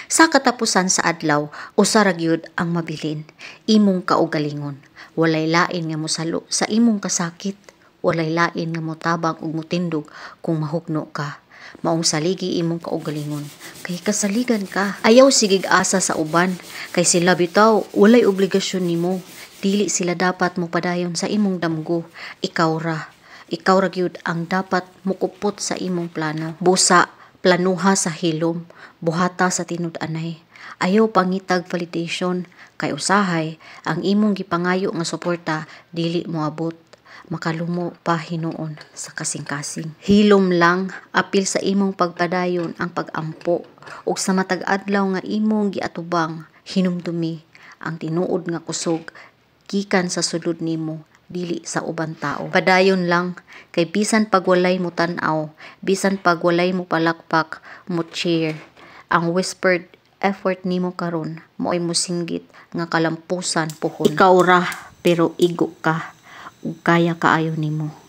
Sa katapusan sa adlaw, usa ra gyud ang mabilin, imong kaugalingon. Walay lain nga mosalo sa imong kasakit, walay lain nga motabang ug motindog kung mahugno ka. Maong saligi imong kaugalingon, kay kasaligan ka. Ayaw sigig asa sa uban, kay sila bitaw walay obligasyon nimo. Dili sila dapat mo padayon sa imong damgo. Ikaw ra gyud ang dapat mukupot sa imong plano. Busa, planuha sa hilom, buhata sa tinud-anay. Ayaw pangitag validation, kay usahay ang imong gipangayo nga suporta dili moabot. Makalumo pa hinuon sa kasing-kasing. Hilom lang, apil sa imong pagpadayon ang pagampo, ug sa matag adlaw nga imong giatubang, hinumdumi ang tinuod nga kusog gikan sa sulod nimo, dili sa uban tao. Padayon lang, kay bisan pag walay mo tan-aw, bisan pag walay mo palakpak, mo cheer. Ang whispered effort nimo karon mo'y mosinggit nga kalampusan pohon. Ikaw ra, pero igo ka, ug kaya kaayo nimo.